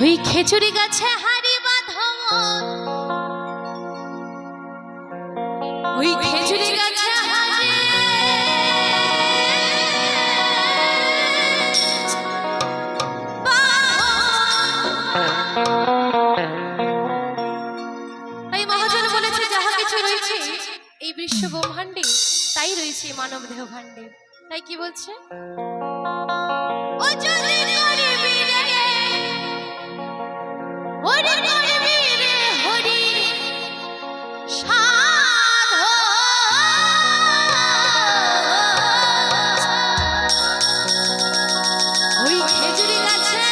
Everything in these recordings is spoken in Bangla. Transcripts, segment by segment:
ওই খেজুরি গাছে হাড়ি বাঁধো, ওই খেজুরি গাছে হাড়ি তাই মহাজন বলেছে যাহা কিছু রয়েছে এই বিশ্ব ব্রহ্মাণ্ডে তাই রয়েছে মানব দেহ ভাণ্ডে। তাই কি বলছে, ও যদি করবি রে ওরে করবি রে হরি সাধ, ওই খেজুরি গাছে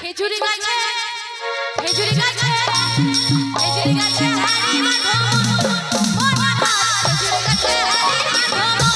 খেজুরি গাছে খেজুরি গাছে খেজুরি গাছে হাড়ি বাঁধো, খেজুরি গাছে হাড়ি বাঁধো,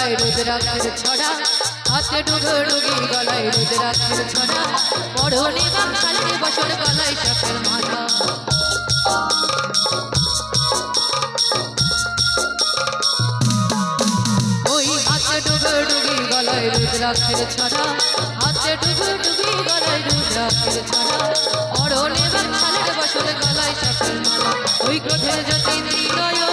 গলায় রুদ্রাক্ষের ছড়া, হাতে ডুগডুগি গলায় রুদ্রাক্ষের ছড়া, পরনে বাংশালের বসন গলায় সাপের মালা। ওই হাতে ডুগডুগি গলায় রুদ্রাক্ষের ছড়া, হাতে ডুগডুগি গলায় রুদ্রাক্ষের ছড়া, পরনে বাংশালের বসন গলায় সাপের মালা। ওই ক্রোধের জ্যোতি ত্রিনয়নে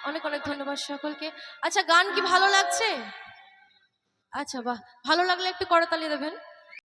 অনেক অনেক ধন্যবাদ সকলকে। আচ্ছা, গান কি ভালো লাগছে? আচ্ছা, বাহ, ভালো লাগলে একটু করতালি দেবেন।